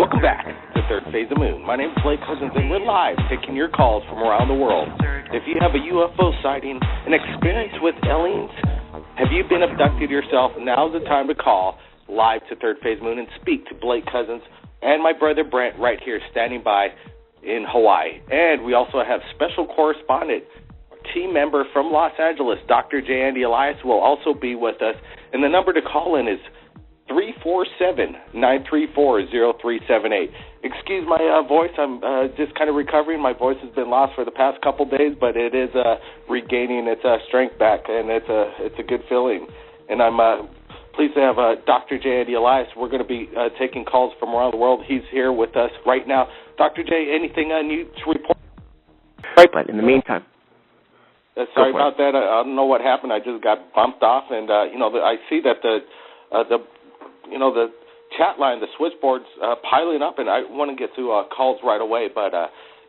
Welcome back to Third Phase of Moon. My name is Blake Cousins, and we're live taking your calls from around the world. If you have a UFO sighting, an experience with aliens, have you been abducted yourself, now's the time to call live to Third Phase Moon and speak to Blake Cousins and my brother Brent right here standing by in Hawaii. And we also have special correspondent, team member from Los Angeles, Dr. J. Andy Elias, will also be with us. And the number to call in is 347-934-0378. Excuse my voice. I'm just kind of recovering. My voice has been lost for the past couple days, but it is regaining its strength back, and it's a good feeling. And I'm pleased to have Dr. J. Andy Elias. We're going to be taking calls from around the world. He's here with us right now. Dr. J., anything new to report? Right, but in the meantime. Sorry about that. I don't know what happened. I just got bumped off, and I see that the chat line, the switchboard's piling up, and I want to get to calls right away. But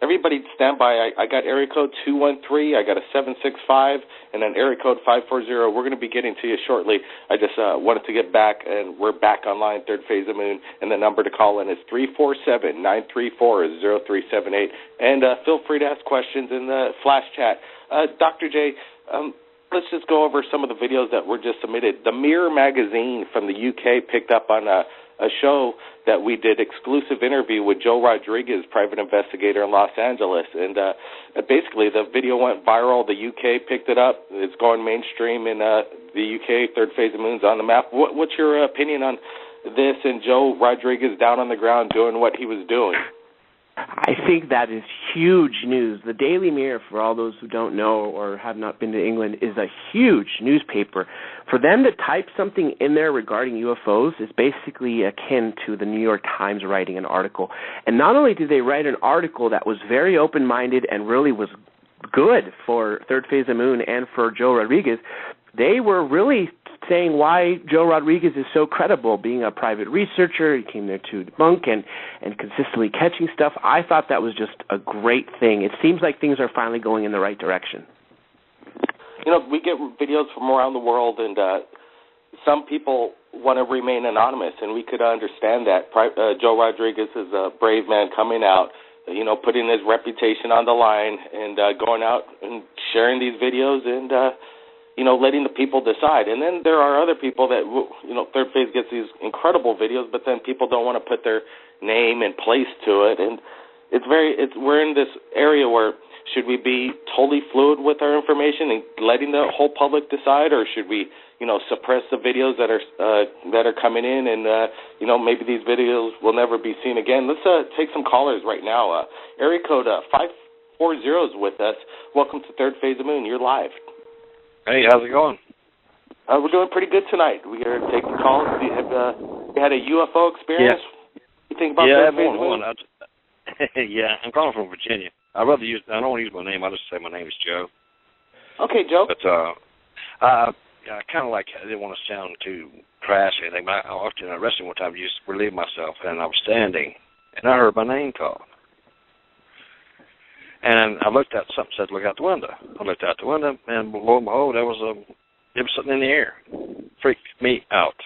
everybody stand by. I got area code 213. I got a 765, and an area code 540. We're going to be getting to you shortly. I just wanted to get back, and we're back online, Third Phase of Moon, and the number to call in is 347-934-0378. And feel free to ask questions in the flash chat. Dr. J., let's just go over some of the videos that were just submitted. The Mirror magazine from the UK picked up on a show that we did, exclusive interview with Joe Rodriguez, private investigator in Los Angeles. And basically the video went viral. The UK picked it up. It's going mainstream in the UK. Third Phase of Moon's on the map. What's your opinion on this and Joe Rodriguez down on the ground doing what he was doing? I think that is huge news. The Daily Mirror, for all those who don't know or have not been to England, is a huge newspaper. For them to type something in there regarding UFOs is basically akin to the New York Times writing an article. And not only did they write an article that was very open-minded and really was good for Third Phase of Moon and for Joe Rodriguez, they were really saying why Joe Rodriguez is so credible, being a private researcher. He came there to debunk and consistently catching stuff. I thought that was just a great thing. It seems like things are finally going in the right direction. We get videos from around the world, and some people want to remain anonymous, and we could understand that. Joe Rodriguez is a brave man coming out, putting his reputation on the line and going out and sharing these videos and letting the people decide. And then there are other people that, Third Phase gets these incredible videos, but then people don't want to put their name and place to it. And we're in this area where should we be totally fluid with our information and letting the whole public decide, or should we, suppress the videos that are coming in and, maybe these videos will never be seen again? Let's take some callers right now. Area code 540 is with us. Welcome to Third Phase of Moon. You're live. Hey, how's it going? We're doing pretty good tonight. We are taking calls. You had a UFO experience? Yeah. You think about that? Yeah, one. Yeah, I'm calling from Virginia. I don't want to use my name. I'll just say my name is Joe. Okay, Joe. But I kind of I didn't want to sound too crass or anything, but I walked in a restaurant one time to just relieve myself, and I was standing, and I heard my name called. And I looked out, something said, look out the window. I looked out the window, and lo and behold, there was something in the air. Freaked me out.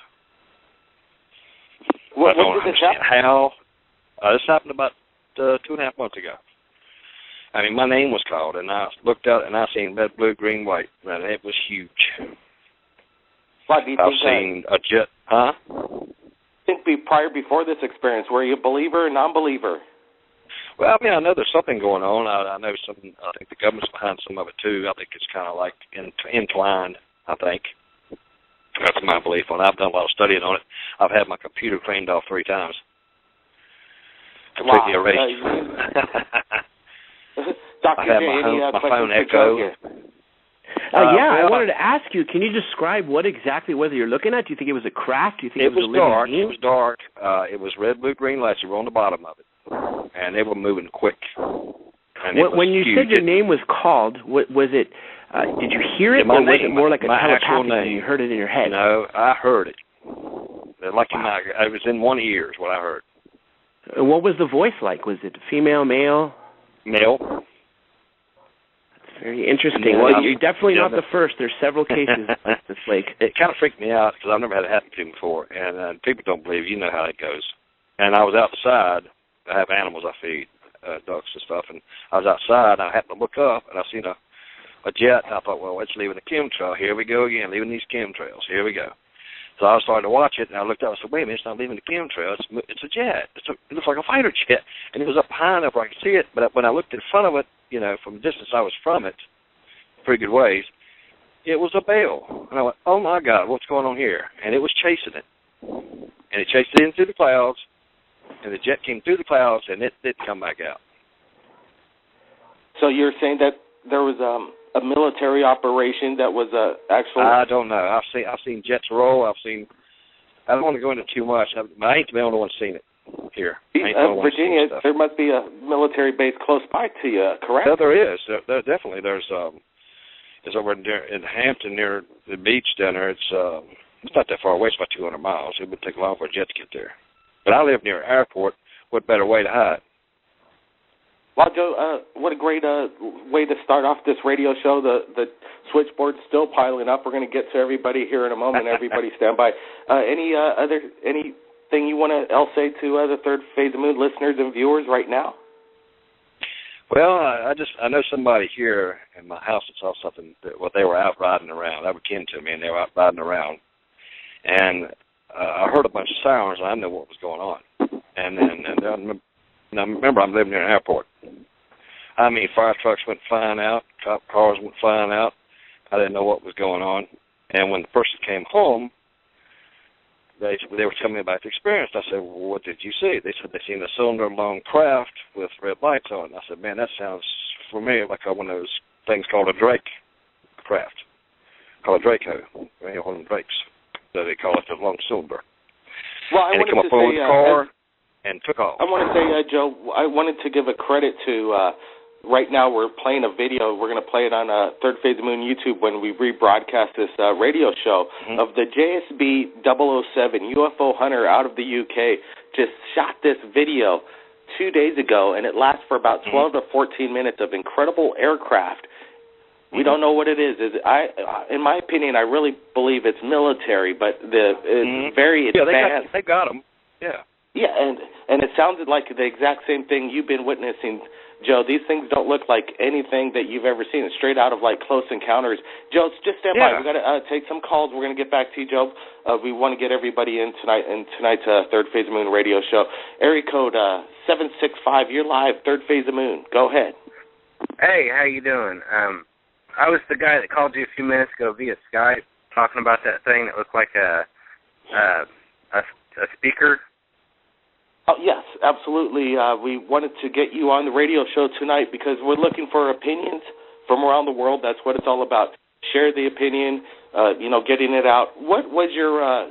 When did this happen? How? This happened about 2.5 months ago. I mean, my name was called, and I looked out, and I seen red, blue, green, white, and it was huge. What do you I've seen a jet, huh? Before this experience, were you a believer or non-believer? Well, I mean, I know there's something going on. I know something. I think the government's behind some of it too. I think it's kind of like entwined. I think that's my belief on it. I've done a lot of studying on it. I've had my computer cleaned off 3 times, completely erased. Dr. I had my phone echo. I wanted to ask you, can you describe what exactly was you're looking at? Do you think it was a craft? Do you think it was a dark? being? It was dark. It was red, blue, green lights that were on the bottom of it, and they were moving quick. When you said your name was called, was it? Did you hear it, or was it more like a telepathic thing? You heard it in your head? No, I heard it. Like it was in one ear is what I heard. What was the voice like? Was it female, male? Male. That's very interesting. Well, you're definitely not the first. There's several cases. It kind of freaked me out because I've never had it happen to me before, and people don't believe. You know how it goes. And I was outside. I have animals I feed, ducks and stuff, and I was outside, and I happened to look up, and I seen a jet, and I thought, well, it's leaving a chemtrail. Here we go again, leaving these chemtrails. Here we go. So I started to watch it, and I looked up and said, wait a minute, it's not leaving the chemtrail. It's a jet. It looks like a fighter jet. And it was up high enough where I could see it, but when I looked in front of it, from the distance I was from it, pretty good ways, it was a bale. And I went, oh, my God, what's going on here? And it was chasing it. And it chased it in through the clouds, and the jet came through the clouds, and it didn't come back out. So you're saying that there was a military operation that was actual? I don't know. I've seen jets roll. I don't want to go into too much. I ain't the only one seen it here. Virginia, there must be a military base close by to you, correct? Yeah, there is. There definitely. It's over in Hampton near the beach down there. It's not that far away. It's about 200 miles. It would take long for a jet to get there. But I live near an airport. What better way to hide? Well, Joe, what a great way to start off this radio show. The switchboard's still piling up. We're going to get to everybody here in a moment. Everybody stand by. Anything you want to else say to the Third Phase of Moon listeners and viewers right now? Well, I know somebody here in my house that saw something. They were out riding around. They were kin to me, and they were out riding around. And I heard a bunch of sirens, and I knew what was going on. And I remember I'm living near an airport. I mean, fire trucks went flying out, cop cars went flying out. I didn't know what was going on. And when the person came home, they were telling me about the experience. I said, well, what did you see? They said they seen a cylinder-long craft with red lights on it. I said, man, that sounds familiar, like one of those things called a Drake craft, called a Draco, one of them Drakes. So they call it the long cylinder. Well, and they come up over the car and took off. I want to say, Joe, I wanted to give a credit to, right now we're playing a video. We're going to play it on Third Phase of Moon YouTube when we rebroadcast this radio show of the JSB 007 UFO hunter out of the UK just shot this video 2 days ago, and it lasts for about 12 to 14 minutes of incredible aircraft. We don't know what it is. In my opinion, I really believe it's military, but it's very advanced. Yeah, they got them. Yeah. Yeah, and it sounded like the exact same thing you've been witnessing, Joe. These things don't look like anything that you've ever seen. It's straight out of, Close Encounters. Joe, just stand by. We've got to take some calls. We're going to get back to you, Joe. We want to get everybody in tonight's Third Phase of Moon radio show. Area code 765, you're live, Third Phase of Moon. Go ahead. Hey, how you doing? I was the guy that called you a few minutes ago via Skype talking about that thing that looked like a speaker. Oh, yes, absolutely. We wanted to get you on the radio show tonight because we're looking for opinions from around the world. That's what it's all about. Share the opinion, getting it out. What was your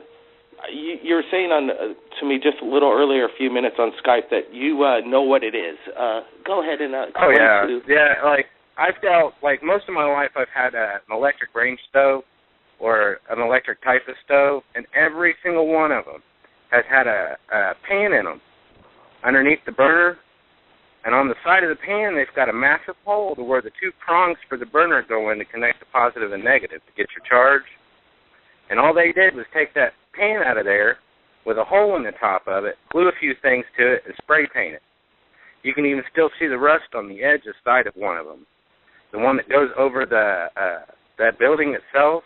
you were saying to me just a little earlier, a few minutes on Skype, that you know what it is. Go ahead and I've dealt, most of my life I've had an electric range stove or an electric type of stove, and every single one of them has had a pan in them underneath the burner, and on the side of the pan they've got a massive hole to where the two prongs for the burner go in to connect the positive and negative to get your charge. And all they did was take that pan out of there with a hole in the top of it, glue a few things to it, and spray paint it. You can even still see the rust on the edge of the side of one of them. The one that goes over that building itself,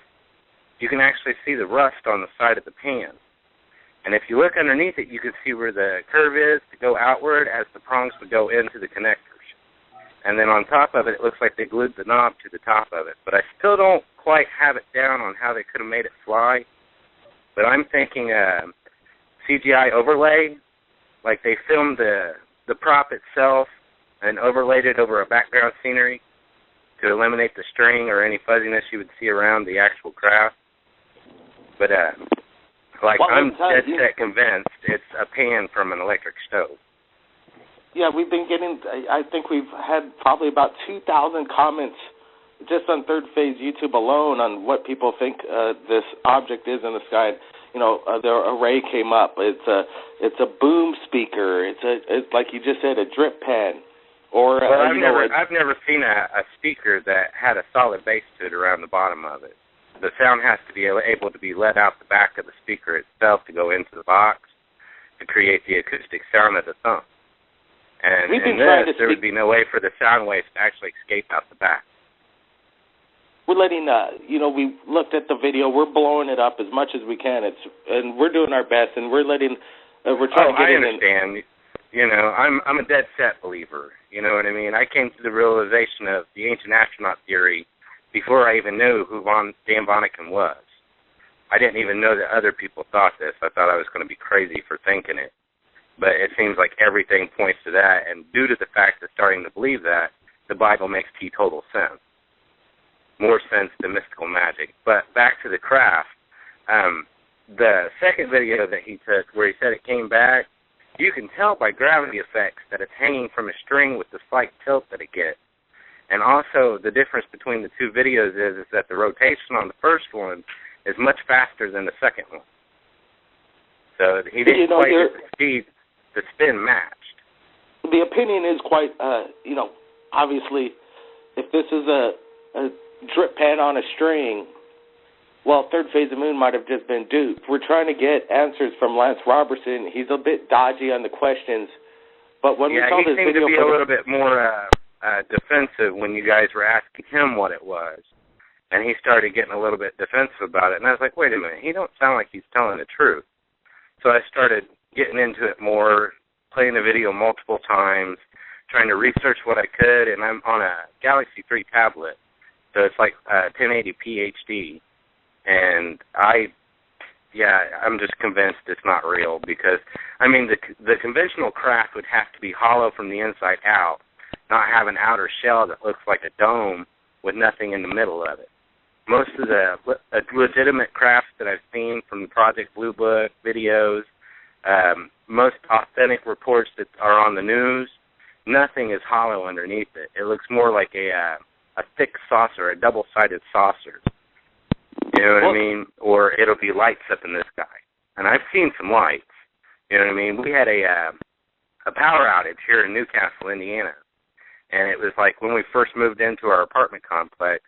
you can actually see the rust on the side of the pan. And if you look underneath it, you can see where the curve is to go outward as the prongs would go into the connectors. And then on top of it, it looks like they glued the knob to the top of it. But I still don't quite have it down on how they could have made it fly. But I'm thinking CGI overlay, like they filmed the prop itself and overlaid it over a background scenery to eliminate the string or any fuzziness you would see around the actual craft. But I'm dead set convinced it's a pan from an electric stove. Yeah, we've been getting, I think we've had probably about 2,000 comments just on Third Phase YouTube alone on what people think this object is in the sky. The array came up. It's a boom speaker. It's like you just said, a drip pan. Or I've never seen a speaker that had a solid base to it around the bottom of it. The sound has to be able to be let out the back of the speaker itself to go into the box. to create the acoustic sound of the thump. And in this, there would be no way for the sound waves to actually escape out the back. We're letting, we looked at the video. We're blowing it up as much as we can. And we're doing our best, and we're letting, we're trying to get in. I understand. I'm a dead set believer. You know what I mean? I came to the realization of the ancient astronaut theory before I even knew who Dan Vonnegut was. I didn't even know that other people thought this. I thought I was going to be crazy for thinking it. But it seems like everything points to that, and due to the fact of starting to believe that, the Bible makes total sense. More sense than mystical magic. But back to the craft, the second video that he took where he said it came back, you can tell by gravity effects that it's hanging from a string with the slight tilt that it gets. And also the difference between the two videos is that the rotation on the first one is much faster than the second one. So he didn't quite get the speed, the spin matched. The opinion is quite, obviously, if this is a drip pan on a string, well, third phase of moon might have just been duped. We're trying to get answers from Lance Robertson. He's a bit dodgy on the questions, but when we saw this video, he seemed to be a little bit more defensive when you guys were asking him what it was, and he started getting a little bit defensive about it. And I was like, wait a minute, he don't sound like he's telling the truth. So I started getting into it more, playing the video multiple times, trying to research what I could, and I'm on a Galaxy 3 tablet. So it's like 1080p HD, and I'm just convinced it's not real because, the conventional craft would have to be hollow from the inside out, not have an outer shell that looks like a dome with nothing in the middle of it. Most of the legitimate crafts that I've seen from the Project Blue Book videos, most authentic reports that are on the news, nothing is hollow underneath it. It looks more like a thick saucer, a double-sided saucer. You know what I mean? Or it'll be lights up in the sky. And I've seen some lights. You know what I mean? We had a power outage here in Newcastle, Indiana. And it was like when we first moved into our apartment complex,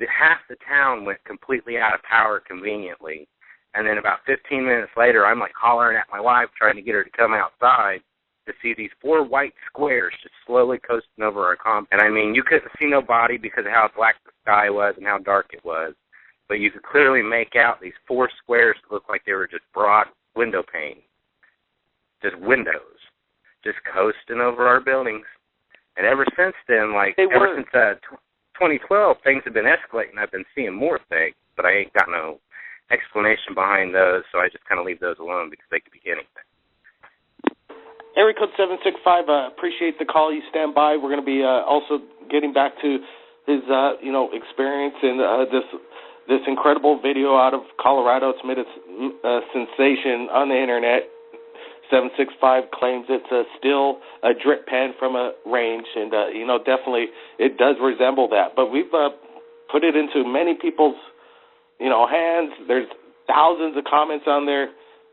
half the town went completely out of power conveniently. And then about 15 minutes later, I'm like hollering at my wife, trying to get her to come outside to see these 4 white squares just slowly coasting over our complex. And you couldn't see no body because of how black the sky was and how dark it was. But you could clearly make out these 4 squares that looked like they were just broad window panes. Just windows. Just coasting over our buildings. And ever since then, ever since 2012, things have been escalating. I've been seeing more things, but I ain't got no explanation behind those, so I just kind of leave those alone because they could be anything. Area code 765, appreciate the call. You stand by. We're going to be also getting back to his, experience in this incredible video out of Colorado. It's made a sensation on the Internet. 765 claims it's still a drip pan from a range, and, definitely it does resemble that. But we've put it into many people's, hands. There's thousands of comments on there,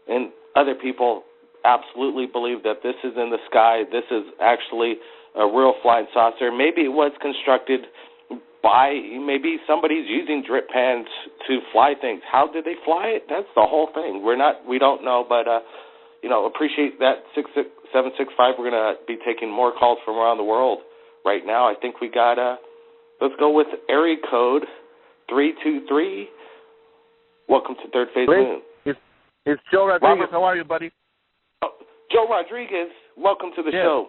and other people absolutely believe that this is in the sky. This is actually a real flying saucer. Maybe it was constructed maybe somebody's using drip pans to fly things. How did they fly it? That's the whole thing. We don't know, but appreciate that 765. We're going to be taking more calls from around the world right now. I think we got let's go with area code 323. Welcome to Third Phase Moon. It's Joe Rodriguez. How are you, buddy? Oh, Joe Rodriguez, welcome to the show.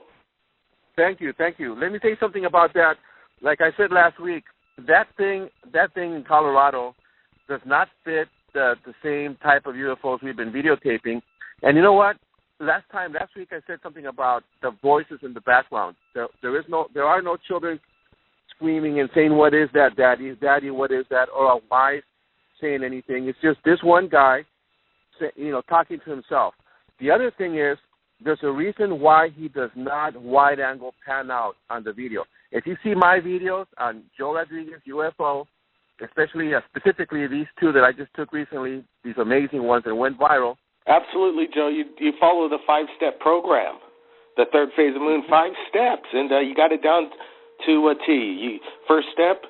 Thank you. Let me tell you something about that. Like I said last week, that thing in Colorado does not fit the same type of UFOs we've been videotaping. And you know what? Last week I said something about the voices in the background. There are no children screaming and saying, "What is that, Daddy? Daddy, what is that?" or a wife saying anything. It's just this one guy, talking to himself. The other thing is, there's a reason why he does not wide-angle pan out on the video. If you see my videos on Joe Rodriguez UFO, specifically these 2 that I just took recently, these amazing ones that went viral. Absolutely, Joe. You follow the 5-step program, the Third Phase of Moon, 5 steps, and you got it down to a T. First step,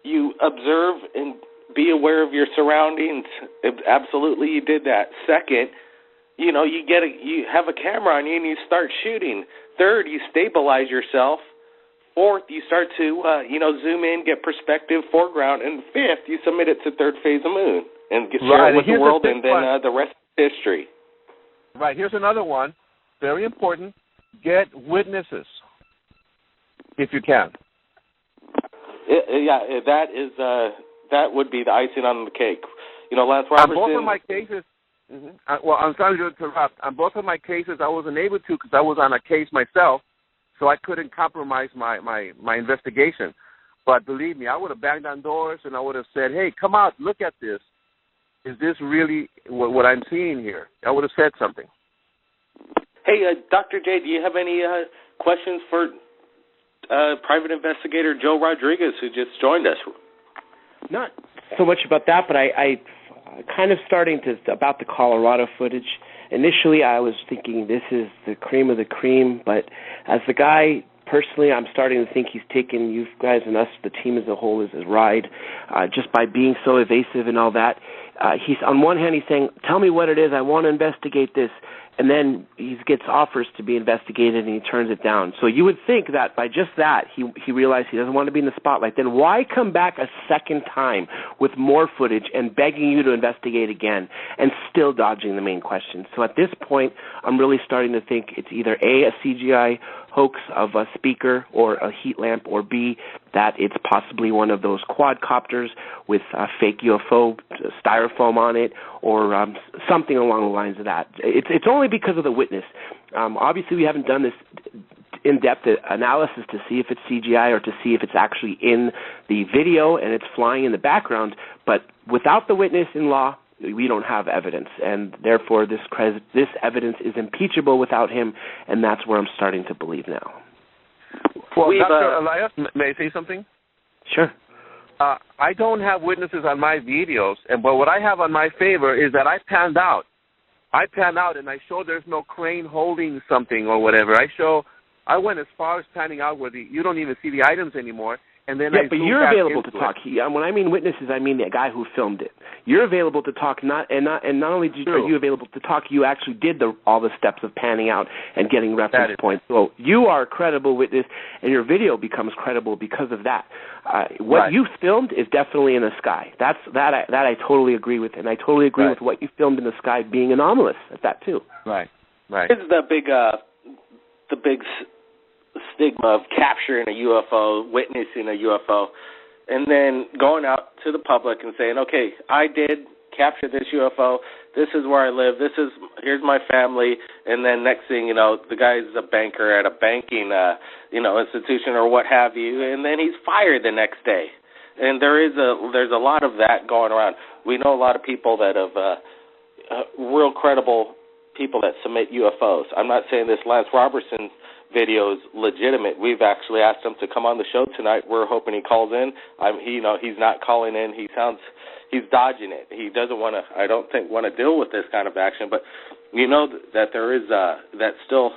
you observe and be aware of your surroundings. Absolutely, you did that. Second, you have a camera on you and you start shooting. Third, you stabilize yourself. Fourth, you start to, zoom in, get perspective, foreground. And fifth, you submit it to third phase of moon and share it with the world, and then the rest is history. Right. Here's another one, very important. Get witnesses, if you can. That would be the icing on the cake. Lance Robertson. On both of my cases, I'm sorry to interrupt. On both of my cases, I wasn't able to because I was on a case myself, so I couldn't compromise my investigation. But believe me, I would have banged on doors and I would have said, hey, come out, look at this. Is this really what I'm seeing here? I would have said something. Hey, Dr. J, do you have any questions for private investigator Joe Rodriguez, who just joined us? Not so much about that, but I kind of starting to about the Colorado footage. Initially, I was thinking this is the cream of the cream, but as the guy, personally, I'm starting to think he's taken you guys and us, the team as a whole, as a ride, just by being so evasive and all that. He's on one hand, he's saying, tell me what it is, I want to investigate this. And then he gets offers to be investigated, and he turns it down. So you would think that by just that, he realized he doesn't want to be in the spotlight. Then why come back a second time with more footage and begging you to investigate again and still dodging the main question? So at this point, I'm really starting to think it's either A, CGI hoax of a speaker or a heat lamp, or B, that it's possibly one of those quadcopters with a fake UFO styrofoam on it, or something along the lines of that. It's only because of the witness. Obviously, we haven't done this in-depth analysis to see if it's CGI or to see if it's actually in the video and it's flying in the background, but without the witness in law, we don't have evidence, and therefore this evidence is impeachable without him, and that's where I'm starting to believe now. Well, Dr. Elias, may I say something? Sure. I don't have witnesses on my videos, but what I have on my favor is that I panned out. And I show there's no crane holding something or whatever. I went as far as panning out where you don't even see the items anymore. And then but you're available to talk. When I mean witnesses, I mean the guy who filmed it. You're available to talk, not only are you available to talk, you actually did all the steps of panning out and getting reference points. So you are a credible witness, and your video becomes credible because of that. What you filmed is definitely in the sky. That I totally agree with, and I totally agree with what you filmed in the sky being anomalous at that too. Right. This is the big stigma of capturing a UFO, witnessing a UFO, and then going out to the public and saying, okay, I did capture this UFO, this is where I live, here's my family, and then next thing you know, the guy's a banker at a banking institution or what have you, and then he's fired the next day. And there's a lot of that going around. We know a lot of people that have real credible people that submit UFOs. I'm not saying this Lance Robertson video is legitimate. We've actually asked him to come on the show tonight. We're hoping he calls in. He's not calling in. He's dodging it. He doesn't want to, I don't think, want to deal with this kind of action. But you know that there is that still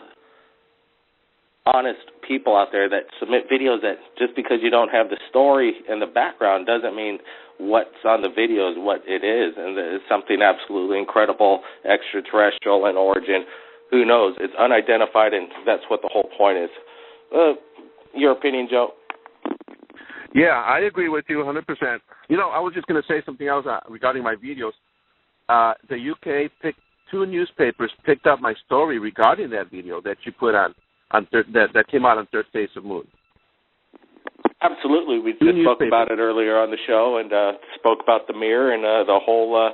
honest people out there that submit videos that just because you don't have the story in the background doesn't mean what's on the video is what it is, and it's something absolutely incredible, extraterrestrial in origin. Who knows? It's unidentified, and that's what the whole point is. Your opinion, Joe? Yeah, I agree with you 100%. I was just going to say something else regarding my videos. The UK two newspapers picked up my story regarding that video that you put on that came out on Third Phase of Moon. Absolutely. We just spoke about it earlier on the show and spoke about the mirror and the whole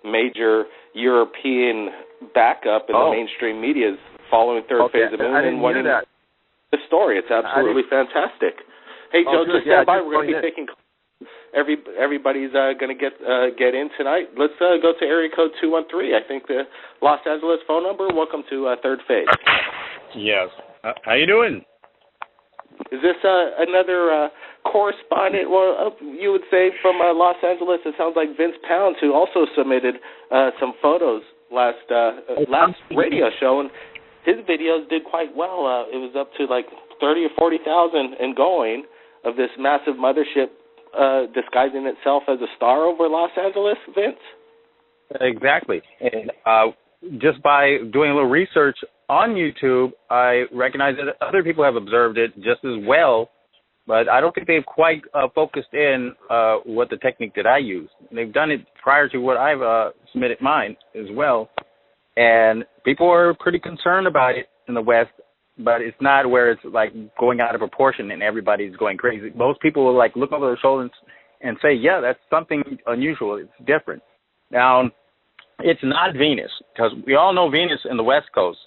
major European backup in the mainstream media is following Third Phase of Moon and wanting the story. It's absolutely fantastic. Hey, Joe, just stand by. We're going to be taking everybody's going to get in tonight. Let's go to area code 213. I think the Los Angeles phone number. Welcome to Third Phase. Yes. How you doing? Is this another correspondent, you would say, from Los Angeles? It sounds like Vince Pounds, who also submitted some photos last radio show, and his videos did quite well. It was up to like 30 or 40,000 and going of this massive mothership disguising itself as a star over Los Angeles, Vince? Exactly. And just by doing a little research on YouTube, I recognize that other people have observed it just as well, but I don't think they've quite focused in what the technique that I use. They've done it prior to what I've submitted mine as well, and people are pretty concerned about it in the West, but it's not where it's like going out of proportion and everybody's going crazy. Most people will like look over their shoulders and say, yeah, that's something unusual. It's different. Now, it's not Venus, because we all know Venus in the West Coast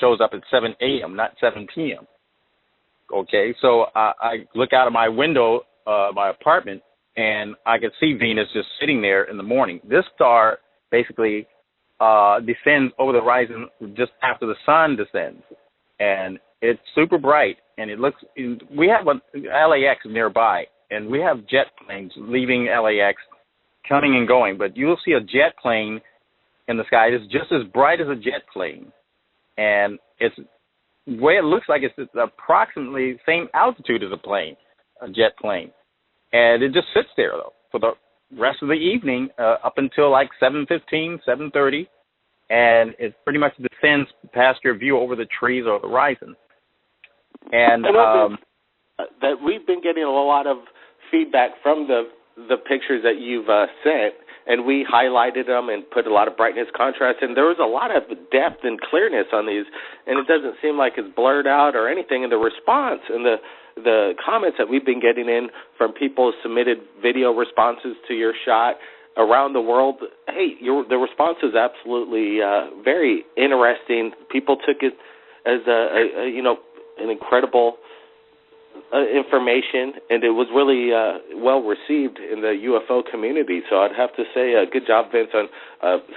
shows up at 7 a.m., not 7 p.m. Okay, so I look out of my window, my apartment, and I can see Venus just sitting there in the morning. This star basically descends over the horizon just after the sun descends, and it's super bright, and it looks, we have an LAX nearby, and we have jet planes leaving LAX, coming and going, but you'll see a jet plane in the sky. It's just as bright as a jet plane, and it's the way it looks like it's approximately the same altitude as a jet plane, and it just sits there though for the rest of the evening up until like 7:15, 7:30, and it pretty much descends past your view over the trees or the horizon. And that we've been getting a lot of feedback from the pictures that you've sent, and we highlighted them and put a lot of brightness, contrast, and there was a lot of depth and clearness on these, and it doesn't seem like it's blurred out or anything. And the response and the comments that we've been getting in from people who submitted video responses to your shot around the world, hey, the response is absolutely very interesting. People took it as an incredible information, and it was really well received in the UFO community. So I'd have to say good job, Vince, on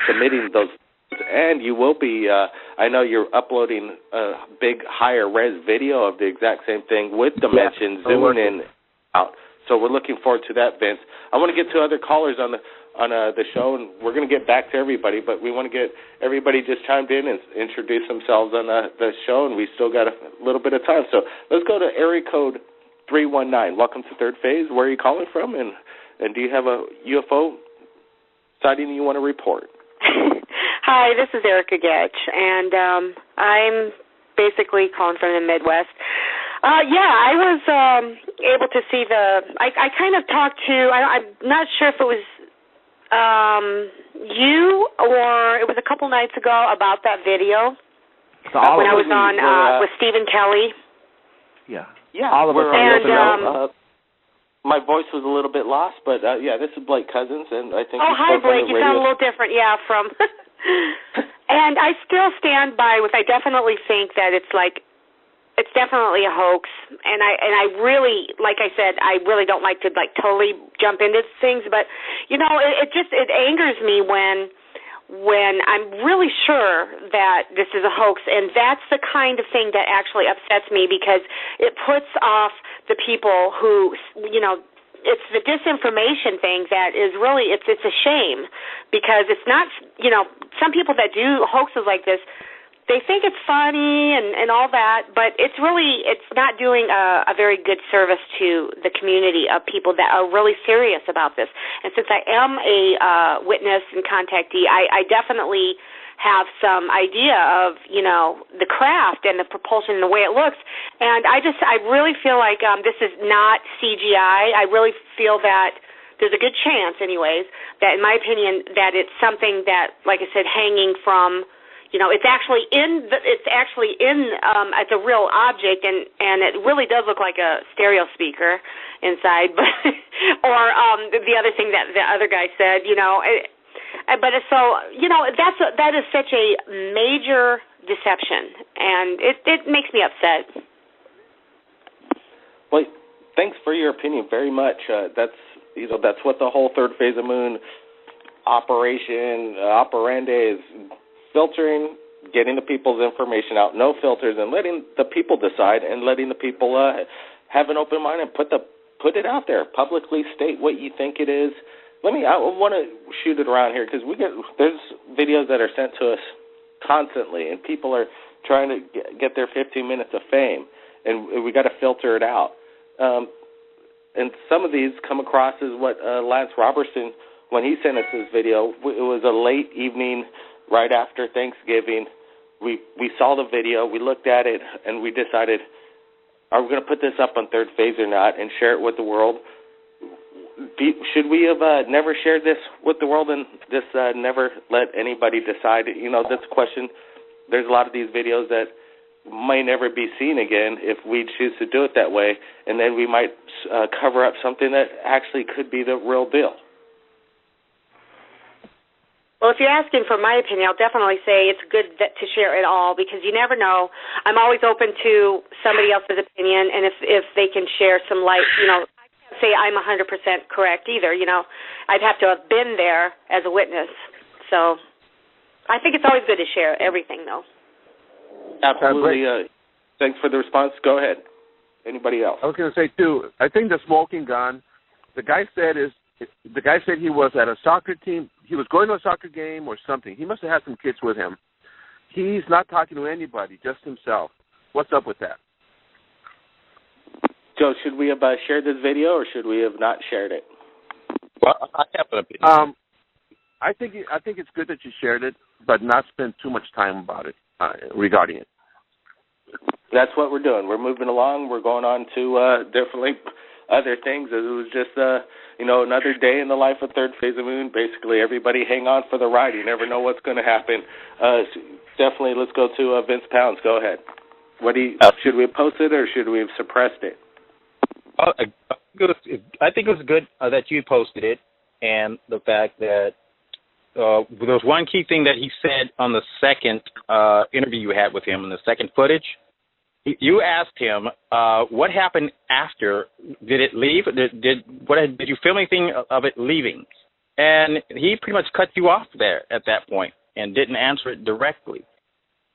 submitting those. And you will be, I know you're uploading a big higher res video of the exact same thing with dimensions, zooming in out. So we're looking forward to that, Vince. I want to get to other callers on the show, and we're going to get back to everybody, but we want to get everybody just chimed in and introduce themselves on the show, and we still got a little bit of time. So let's go to area code 319. Welcome to Third Phase. Where are you calling from, and do you have a UFO sighting you want to report? Hi, this is Erica Getch, and I'm basically calling from the Midwest. I was able to see I kind of talked to, I'm not sure if it was you or it was a couple nights ago about that video when I was on with Stephen Kelly. Yeah, all of us. And my voice was a little bit lost, but this is Blake Cousins, and I think. Oh, hi, Blake. You sound a little different. Yeah, from. And I still stand by with. I definitely think that it's definitely a hoax, and I really, like I said, I really don't like to totally jump into things, but it angers me when I'm really sure that this is a hoax, and that's the kind of thing that actually upsets me, because it puts off the people who, it's the disinformation thing that is really, it's a shame, because it's not, some people that do hoaxes like this, they think it's funny and all that, but it's not doing a very good service to the community of people that are really serious about this. And since I am a witness and contactee, I definitely have some idea of, the craft and the propulsion and the way it looks. And I really feel like this is not CGI. I really feel that there's a good chance, anyways, that in my opinion, that it's something that, like I said, hanging from, it's actually it's a real object, and it really does look like a stereo speaker inside, but or the other thing that the other guy said, but that is such a major deception, and it makes me upset. Well, thanks for your opinion very much. That's what the whole Third Phase of Moon operation operandi is. Filtering, getting the people's information out, no filters, and letting the people decide, and letting the people have an open mind and put it out there, publicly state what you think it is. I want to shoot it around here, because there's videos that are sent to us constantly, and people are trying to get their 15 minutes of fame, and we got to filter it out. And some of these come across as what Lance Robertson, when he sent us this video, it was a late evening right after Thanksgiving. We saw the video, we looked at it, and we decided, are we going to put this up on Third Phase or not and share it with the world? Should we have never shared this with the world and just never let anybody decide? That's a question. There's a lot of these videos that might never be seen again if we choose to do it that way, and then we might cover up something that actually could be the real deal. Well, if you're asking for my opinion, I'll definitely say it's good to share it all, because you never know. I'm always open to somebody else's opinion, and if they can share some light, I can't say I'm 100% correct either. I'd have to have been there as a witness. So I think it's always good to share everything, though. Absolutely. Thanks for the response. Go ahead. Anybody else? I was going to say, too, I think the smoking gun, the guy said he was at a soccer team. He was going to a soccer game or something. He must have had some kids with him. He's not talking to anybody, just himself. What's up with that? Joe, should we have shared this video or should we have not shared it? Well, I have an opinion. I think it's good that you shared it, but not spend too much time about it, regarding it. That's what we're doing. We're moving along. We're going on to definitely other things. It was just, another day in the life of Third Phase of Moon. Basically, everybody hang on for the ride. You never know what's going to happen. Definitely, let's go to Vince Pounds. Go ahead. Should we have posted or should we have suppressed it? I think it was good that you posted it, and the fact that there was one key thing that he said on the second interview you had with him in the second footage. You asked him what happened after. Did it leave? Did you film anything of it leaving? And he pretty much cut you off there at that point and didn't answer it directly.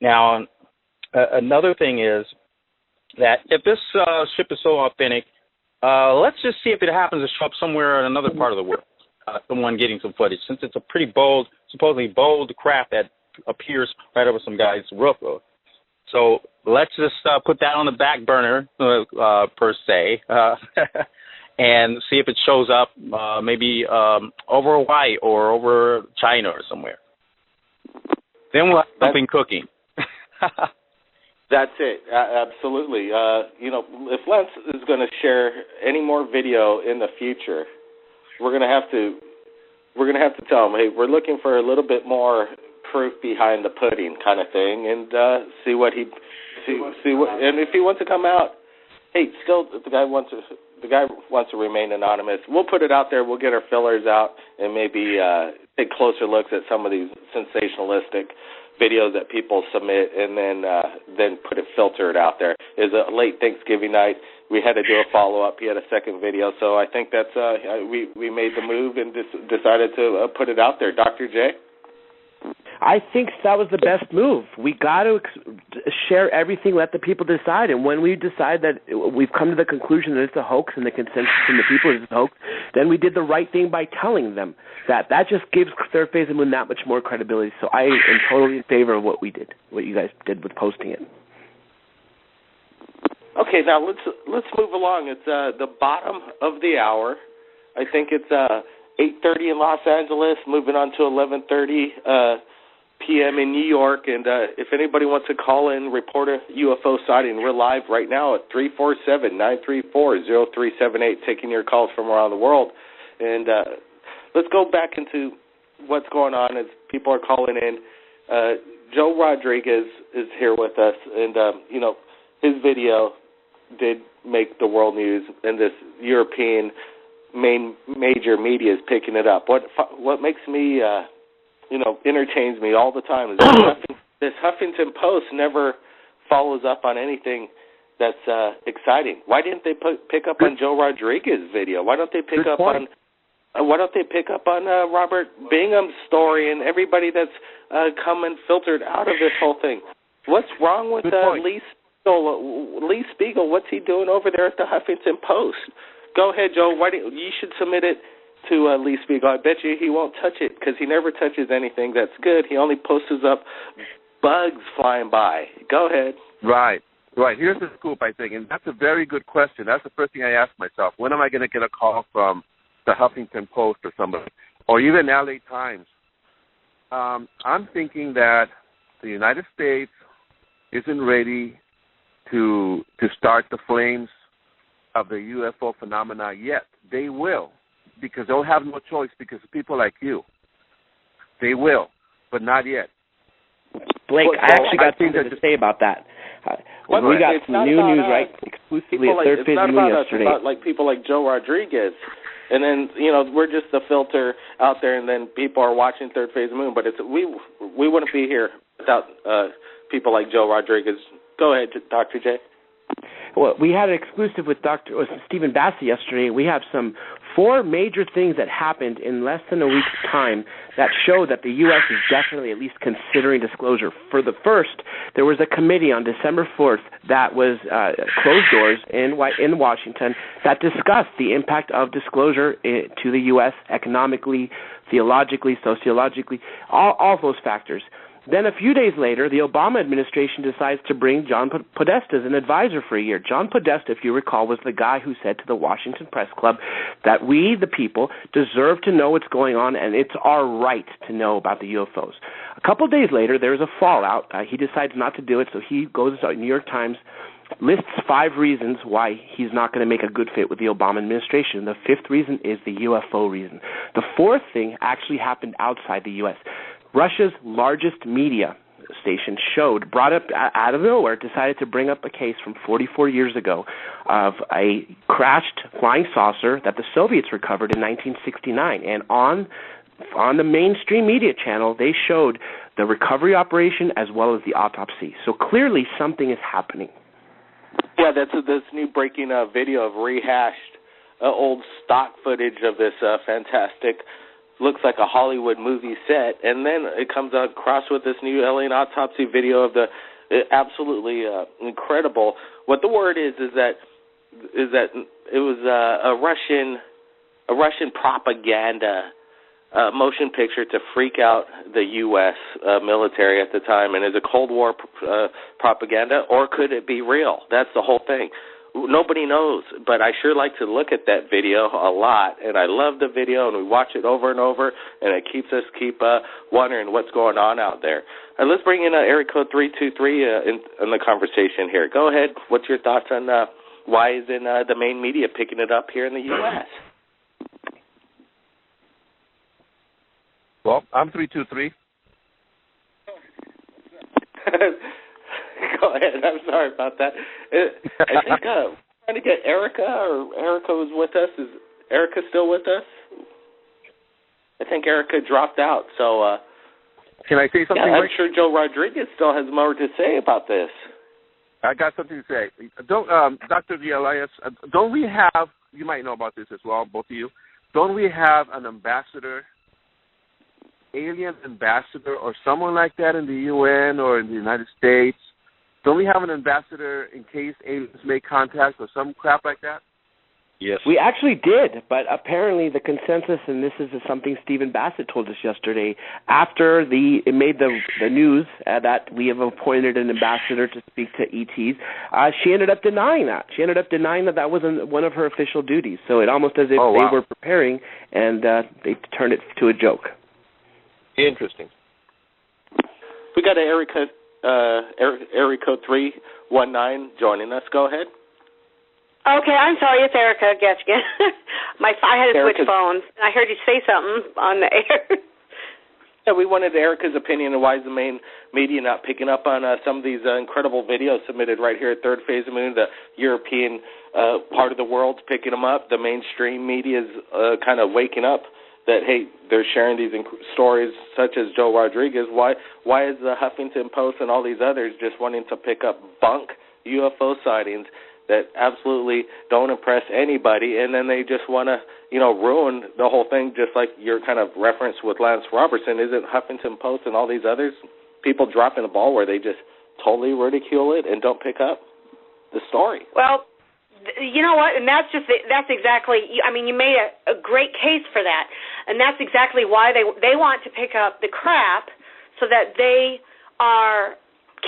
Now, another thing is that if this ship is so authentic, let's just see if it happens to show up somewhere in another part of the world. Someone getting some footage, since it's a pretty supposedly bold craft that appears right over some guy's roof. So let's just put that on the back burner, per se, and see if it shows up maybe over Hawaii or over China or somewhere. Then we'll have something cooking. That's it. Absolutely. If Lance is going to share any more video in the future, we're going to have to tell him, hey, we're looking for a little bit more proof behind the pudding, kind of thing, and see what and if he wants to come out, hey, still the guy wants to remain anonymous. We'll put it out there. We'll get our fillers out and maybe take closer looks at some of these sensationalistic videos that people submit, and then put it filtered out there. It was a late Thanksgiving night. We had to do a follow-up. He had a second video, so I think that's we made the move and decided to put it out there. Dr. J? I think that was the best move. We got to share everything, let the people decide, and when we decide that we've come to the conclusion that it's a hoax and the consensus from the people is a hoax, then we did the right thing by telling them that. That just gives Third Phase of Moon that much more credibility. So I am totally in favor of what we did, what you guys did with posting it. Okay, now let's move along. It's the bottom of the hour. I think it's 8:30 in Los Angeles, moving on to 11:30 p.m. in New York. And if anybody wants to call in, report a UFO sighting, we're live right now at 347-934-0378, taking your calls from around the world. And let's go back into what's going on as people are calling in. Joe Rodriguez is here with us, and his video did make the world news, and this European major media is picking it up. What makes me, entertains me all the time is this Huffington Post never follows up on anything that's exciting. Why didn't they pick up on Joe Rodriguez's video? Why don't they pick up on Robert Bingham's story and everybody that's come and filtered out of this whole thing? What's wrong with Lee Spiegel? What's he doing over there at the Huffington Post? Go ahead, Joe. You should submit it to Lee Spiegel. I bet you he won't touch it because he never touches anything that's good. He only posts up bugs flying by. Go ahead. Right. Here's the scoop, I think, and that's a very good question. That's the first thing I ask myself. When am I going to get a call from the Huffington Post or somebody, or even LA Times? I'm thinking that the United States isn't ready to start the flames of the UFO phenomena yet. They will, because they'll have no choice because of people like you. They will, but not yet. Blake, I actually got something to say about that. We got some new news, right, exclusively at Third Phase Moon yesterday. It's not about people like Joe Rodriguez. And then, we're just the filter out there, and then people are watching Third Phase Moon. But we wouldn't be here without people like Joe Rodriguez. Go ahead, Dr. J. Well, we had an exclusive with Stephen Bassett yesterday. We have 4 major things that happened in less than a week's time that show that the U.S. is definitely at least considering disclosure. For the first, there was a committee on December 4th that was closed doors in Washington that discussed the impact of disclosure to the U.S. economically, theologically, sociologically, all those factors. Then a few days later, the Obama administration decides to bring John Podesta as an advisor for a year. John Podesta, if you recall, was the guy who said to the Washington Press Club that we, the people, deserve to know what's going on, and it's our right to know about the UFOs. A couple days later, there's a fallout. He decides not to do it, so he goes to the New York Times, lists 5 reasons why he's not going to make a good fit with the Obama administration. The 5th reason is the UFO reason. The 4th thing actually happened outside the U.S. Russia's largest media station brought up out of nowhere, decided to bring up a case from 44 years ago of a crashed flying saucer that the Soviets recovered in 1969. And on the mainstream media channel, they showed the recovery operation as well as the autopsy. So clearly something is happening. Yeah, that's this new breaking video of rehashed old stock footage of this fantastic, looks like a Hollywood movie set, and then it comes across with this new alien autopsy video of the absolutely incredible. What the word is that it was a Russian propaganda motion picture to freak out the U.S. Military at the time, and is it Cold War propaganda, or could it be real? That's the whole thing. Nobody knows, but I sure like to look at that video a lot, and I love the video, and we watch it over and over, and it keeps us wondering what's going on out there. Let's bring in area code 323 in the conversation here. Go ahead. What's your thoughts on why isn't the main media picking it up here in the U.S.? Well, I'm 323. Go ahead. I'm sorry about that. I think trying to get Erica, or Erica was with us. Is Erica still with us? I think Erica dropped out. So can I say something? Yeah, I'm sure Joe Rodriguez still has more to say about this. I got something to say. Dr. V. Elias, don't we have, you might know about this as well, both of you, don't we have an ambassador, alien ambassador, or someone like that in the UN or in the United States? Don't we have an ambassador in case aliens make contact or some crap like that? Yes. We actually did, but apparently the consensus, and this is something Stephen Bassett told us yesterday, after it made the news that we have appointed an ambassador to speak to ETs, she ended up denying that. She ended up denying that wasn't one of her official duties. So it almost as if they were preparing, and they turned it to a joke. Interesting. We got an area code 319 joining us. Go ahead. Okay, I'm sorry. It's Erica Getchkin. I had to switch phones. I heard you say something on the air. Yeah, we wanted Erica's opinion on why is the main media not picking up on some of these incredible videos submitted right here at Third Phase of Moon. The European part of the world's picking them up. The mainstream media is kind of waking up that, hey, they're sharing these stories such as Joe Rodriguez. Why is the Huffington Post and all these others just wanting to pick up bunk UFO sightings that absolutely don't impress anybody, and then they just want to, ruin the whole thing, just like your kind of reference with Lance Robertson? Isn't Huffington Post and all these others people dropping the ball where they just totally ridicule it and don't pick up the story? Well, you know what, and that's exactly, you made a great case for that, and that's exactly why they want to pick up the crap so that they are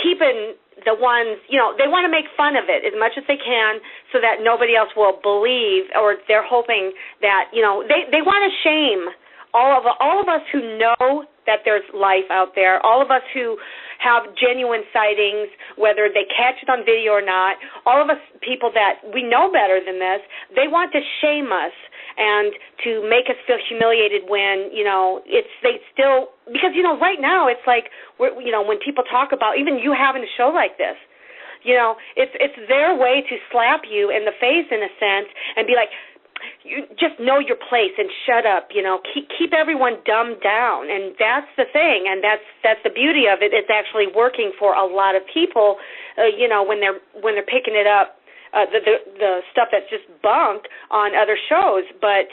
keeping the ones, they want to make fun of it as much as they can so that nobody else will believe, or they're hoping that, they want to shame all of us who know that there's life out there, all of us who have genuine sightings, whether they catch it on video or not, all of us people that we know better than this, they want to shame us and to make us feel humiliated when, because, right now it's like, when people talk about, even you having a show like this, it's their way to slap you in the face, in a sense, and be like, you just know your place and shut up, keep everyone dumbed down. And that's the thing, and that's the beauty of it. It's actually working for a lot of people, when they're picking it up, the stuff that's just bunk on other shows. But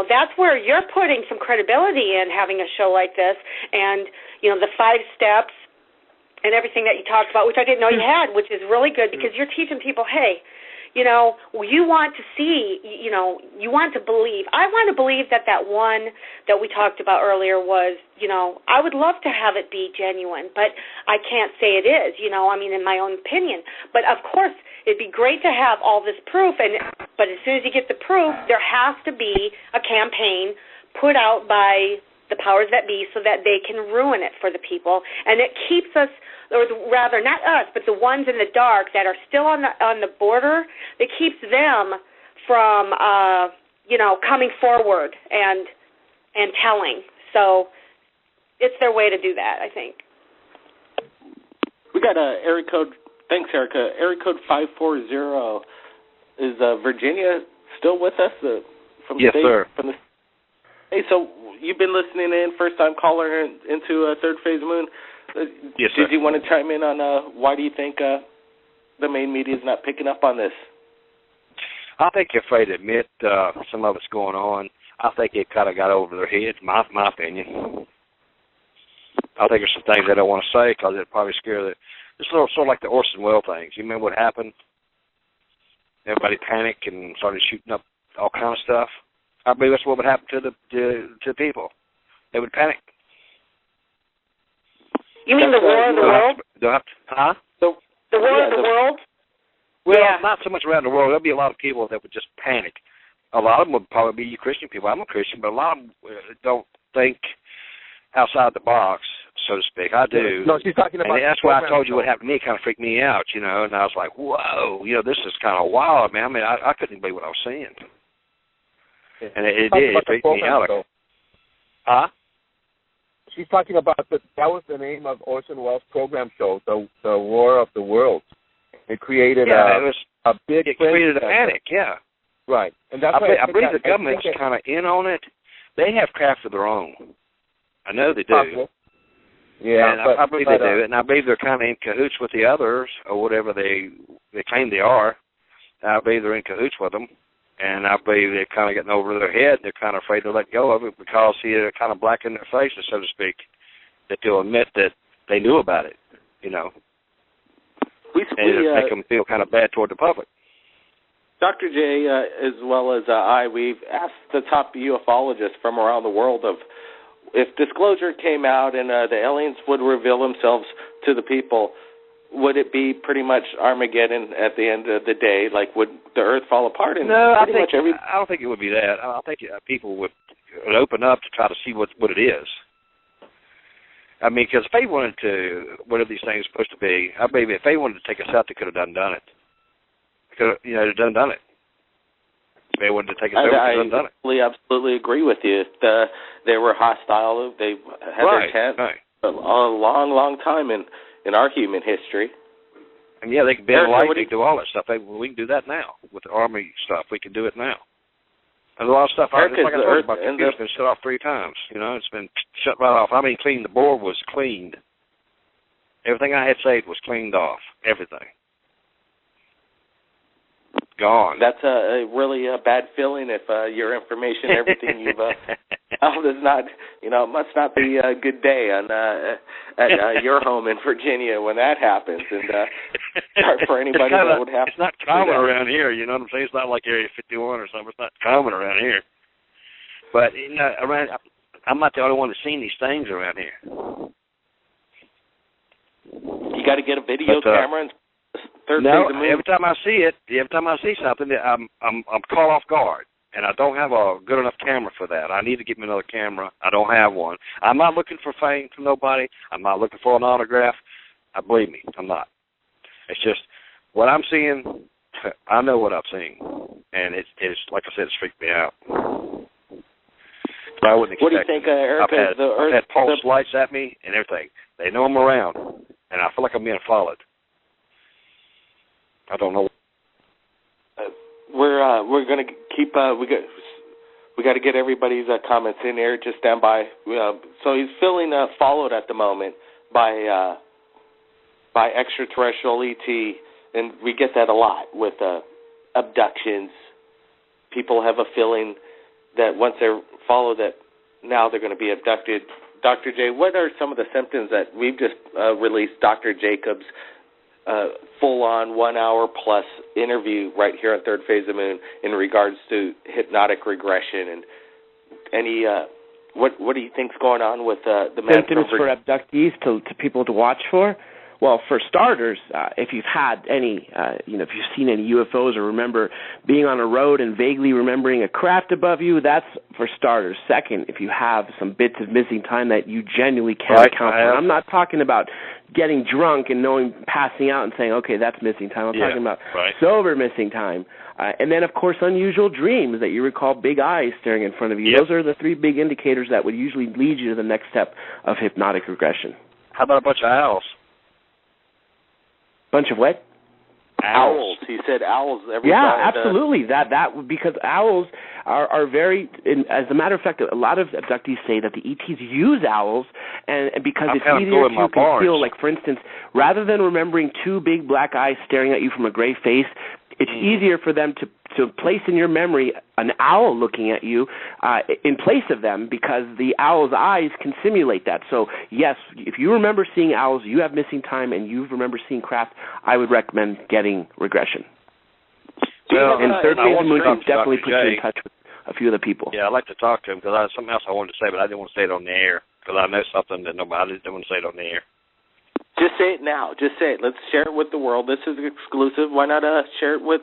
that's where you're putting some credibility in, having a show like this, and the 5 steps and everything that you talked about, which I didn't know you had, which is really good, because you're teaching people, hey, you want to see, you want to believe. I want to believe that one that we talked about earlier was, I would love to have it be genuine, but I can't say it is, in my own opinion. But, of course, it'd be great to have all this proof, but as soon as you get the proof, there has to be a campaign put out by the powers that be so that they can ruin it for the people. And it keeps us, or rather not us, but the ones in the dark that are still on the border, it keeps them from, coming forward and telling. So it's their way to do that, I think. We got area code. Thanks, Erica. Area code 540. Is Virginia still with us? From yes, state, sir. Hey, so you've been listening in, first-time caller into Third Phase Moon. Yes, sir. Did you want to chime in on why do you think the main media is not picking up on this? I think they're afraid to admit some of it's going on. I think it kind of got over their heads, my opinion. I think there's some things they don't want to say because it probably scare them. It's sort of like the Orson Welles things. You remember what happened? Everybody panicked and started shooting up all kind of stuff. I believe that's what would happen to the people. They would panic. You mean the War of the World? Huh? The War of the World? Well, not so much around the world. There'll be a lot of people that would just panic. A lot of them would probably be Christian people. I'm a Christian, but a lot of them don't think outside the box, so to speak. I do. No, she's talking about. And that's why I told you what happened to me. It kind of freaked me out, And I was like, whoa, this is kind of wild, man. I mean, I couldn't believe what I was seeing. And it did. It freaked me out. Huh? She's talking about that was the name of Orson Welles' program show, the War of the Worlds. It created a big. It created a panic. Yeah. Right, and that's I believe the government's kind of in on it. They have craft of their own. I know they do. Possible. Yeah, and I believe they do, and I believe they're kind of in cahoots with the others, or whatever they claim they are. I believe they're in cahoots with them, and I believe they're kind of getting over their head. They're kind of afraid to let go of it because they're kind of black in their faces, so to speak, that they'll admit that they knew about it, and it'll make them feel kind of bad toward the public. Dr. J, as well as we've asked the top ufologists from around the world of if disclosure came out and the aliens would reveal themselves to the people, would it be pretty much Armageddon at the end of the day? Like, would the Earth fall apart? And no, I don't think it would be that. I think people would open up to try to see what it is. I mean, because if they wanted to, whatever these things are supposed to be, I believe if they wanted to take us out, they could have done it. Done it. If they wanted to take us over, they could have done it. I absolutely agree with you. They were hostile. They had their chance a long, long time in our human history. And yeah, they can build light, they can do all that stuff. We can do that now with the Army stuff. We can do it now. There's a lot of stuff. Like I told you about, the computer's been shut off 3 times. It's been shut right off. I mean, cleaned. The board was cleaned. Everything I had saved was cleaned off. Everything. Gone. That's a really bad feeling if your information, everything you've is not, it must not be a good day at your home in Virginia when that happens. And for anybody that would have, it's not common around here. You know what I'm saying? It's not like Area 51 or something. It's not common around here. But I'm not the only one that's seen these things around here. You got to get a video camera and. No, every time I see something, I'm caught off guard, and I don't have a good enough camera for that. I need to get me another camera. I don't have one. I'm not looking for fame from nobody. I'm not looking for an autograph. Believe me, I'm not. It's just what I'm seeing. I know what I'm seeing, and it's like I said, it's freaked me out. But I wouldn't expect. What do you think, Erica? I've had pulse lights at me and everything. They know I'm around, and I feel like I'm being followed. I don't know. We're going to keep. We got to get everybody's comments in here. Just stand by. So he's feeling followed at the moment by extraterrestrial ET, and we get that a lot with abductions. People have a feeling that once they're followed, that now they're going to be abducted. Dr. J, what are some of the symptoms that we've just released? Dr. Jacobs' full-on 1 hour plus interview right here on Third Phase of Moon in regards to hypnotic regression and any. What do you think's going on with the symptoms for abductees to people to watch for? Well, for starters, if you've had any, if you've seen any UFOs or remember being on a road and vaguely remembering a craft above you, that's for starters. Second, if you have some bits of missing time that you genuinely can't account for. I'm not talking about getting drunk and passing out and saying, okay, that's missing time. I'm talking about sober missing time. And then, of course, unusual dreams that you recall big eyes staring in front of you. Yep. Those are the three big indicators that would usually lead you to the next step of hypnotic regression. How about a bunch of owls? Bunch of what? Owls. He said owls. Absolutely. That because owls are very. As a matter of fact, a lot of abductees say that the ETs use owls, and because it's easier to conceal. Like, for instance, rather than remembering two big black eyes staring at you from a gray face, it's easier for them to place in your memory an owl looking at you in place of them, because the owl's eyes can simulate that. So, yes, if you remember seeing owls, you have missing time, and you remember seeing craft, I would recommend getting regression. And Third Phase of Moon can definitely put you in touch with a few of the people. Yeah, I'd like to talk to him, because I had something else I wanted to say, but I didn't want to say it on the air, because I know something that nobody didn't want to say it on the air. Just say it now. Just say it. Let's share it with the world. This is exclusive. Why not share it with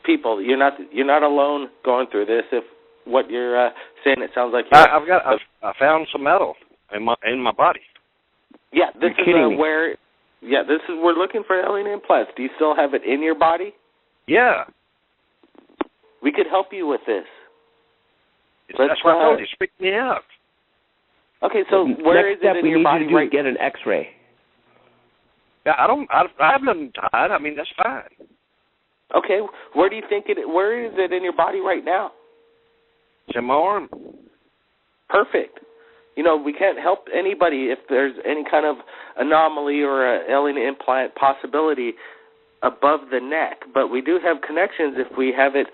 people? You're not alone going through this. If what you're saying, it sounds like I found some metal in my body. Yeah, this is where. Yeah, this is we're looking for alien implants. Do you still have it in your body? Yeah. We could help you with this. That's what I told you. Speak me out. Okay, so where is it in your body? Next step, we need you to get an X-ray. Yeah, I have nothing tied. I mean, that's fine. Okay, where do you think where is it in your body right now? It's in my arm. Perfect. We can't help anybody if there's any kind of anomaly or an alien implant possibility above the neck, but we do have connections if we have it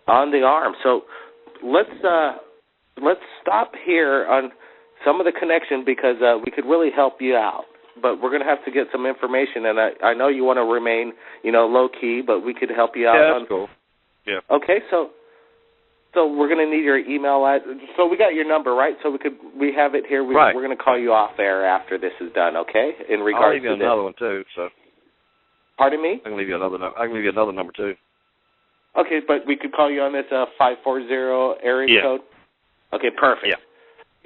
on the arm. So let's stop here on some of the connection, because we could really help you out. But we're going to have to get some information, and I know you want to remain, low-key, but we could help you out. Yeah, that's cool. Yeah. Okay, so we're going to need your email. So we got your number, right? So we have it here. We're going to call you off air after this is done, okay? In regards I'll leave you another one, too. So. Pardon me? I can leave you another number, too. Okay, but we could call you on this 540 area code? Okay, perfect. Yeah.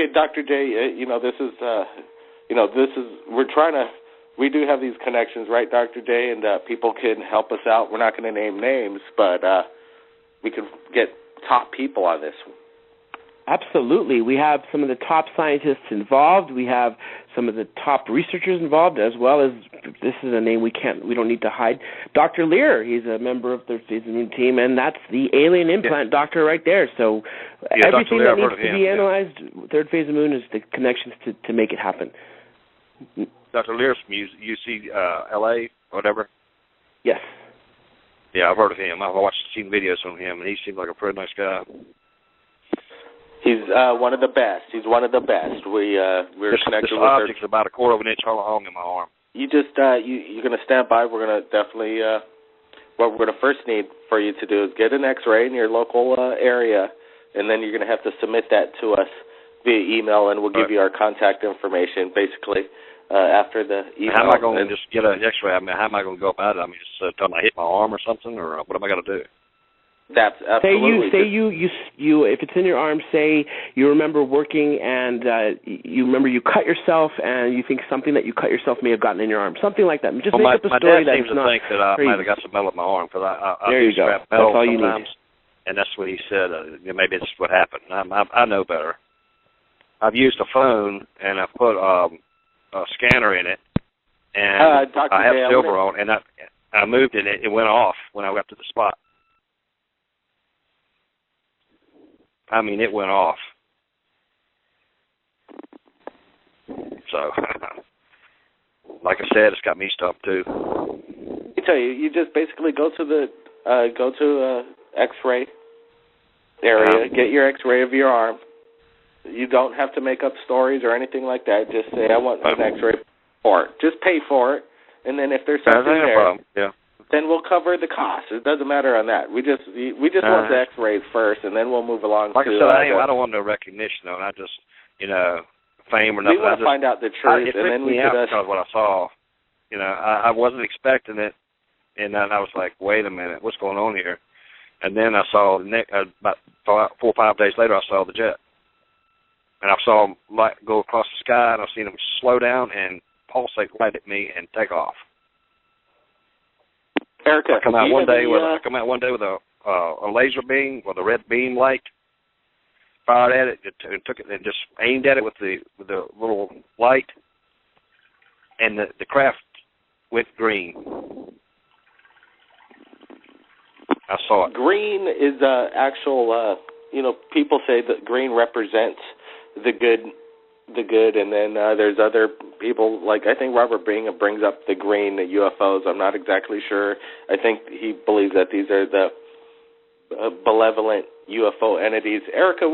Okay, Dr. J, this is... we do have these connections, right, Dr. J, and people can help us out. We're not going to name names, but we could get top people on this. Absolutely. We have some of the top scientists involved. We have some of the top researchers involved, as well as, this is a name we don't need to hide, Dr. Lear. He's a member of the Phase of Moon team, and that's the alien implant doctor right there. So everything that needs to be analyzed, Third Phase of Moon, is the connections to make it happen. Dr. Lear's from UC LA, whatever? Yes. Yeah, I've heard of him. I've seen videos on him, and he seems like a pretty nice guy. He's one of the best. He's one of the best. We're connected with her. This object's about a quarter of an inch long in my arm. You just you're going to stand by. We're going to definitely what we're going to first need for you to do is get an X-ray in your local area, and then you're going to have to submit that to us via email, and we'll give you our contact information. Basically, after the email. How am I going to just get an X-ray? I mean, how am I going to go about it? I mean, just tell them I hit my arm or something, or what am I going to do? That's absolutely. Say you if it's in your arm, say you remember working and you remember you cut yourself and you think something that you cut yourself may have gotten in your arm. Something like that. Just make up a story that's not My dad seems to think that I crazy. might have got some metal in my arm because I there you go. scrap metal That's all you sometimes. need. And that's what he said. Maybe it's what happened. I know better. I've used a phone and I put a scanner in it, and I have silver on, and I moved it. It went off when I got to the spot. I mean, it went off. So, like I said, it's got me stumped too. I tell you, you just basically go to the X-ray area, get your X-ray of your arm. You don't have to make up stories or anything like that. Just say, I want an X-ray for it. Just pay for it, and then if there's something there, then we'll cover the cost. It doesn't matter on that. We just want the X-rays first, and then we'll move along. Like I said, I don't want no recognition on. I just, fame or nothing. We want to find out the truth, and then we could. Because what I saw, I wasn't expecting it, and then I was like, wait a minute, what's going on here? And then I saw about 4 or 5 days later, I saw the jet. And I saw him go across the sky, and I've seen him slow down and pulsate right at me and take off. Erica, I come out one day with a laser beam with a red beam light, fired at it, and took it and just aimed at it with the little light, and the craft went green. I saw it. Green is actual. People say that green represents the good, and then there's other people, like I think Robert Bingham brings up the green, the UFOs. I'm not exactly sure. I think he believes that these are the benevolent UFO entities. Erica,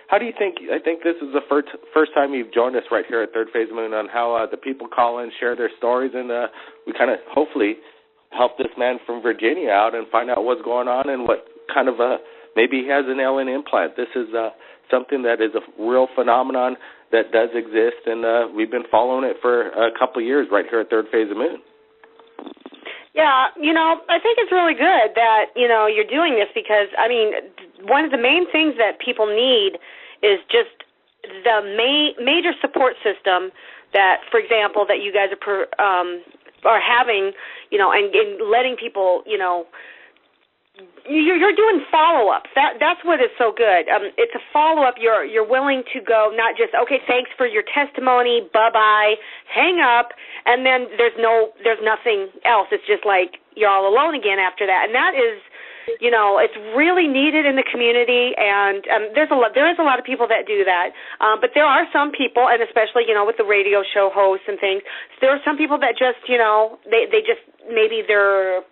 how do you think? I think this is the first time you've joined us right here at Third Phase Moon on how the people call in, share their stories, and we kind of hopefully help this man from Virginia out and find out what's going on and what kind of maybe he has an alien implant. This is something that is a real phenomenon that does exist, and we've been following it for a couple of years right here at Third Phase of Moon. Yeah, I think it's really good that, you're doing this because, one of the main things that people need is just the major support system that, for example, that you guys are having, and letting people, you're doing follow-ups. That's what is so good. It's a follow-up. You're willing to go, not just, okay, thanks for your testimony, bye-bye, hang up, and then there's nothing else. It's just like you're all alone again after that. And that is, it's really needed in the community, and there is a lot of people that do that. But there are some people, and especially, with the radio show hosts and things, there are some people that just, they just, maybe they're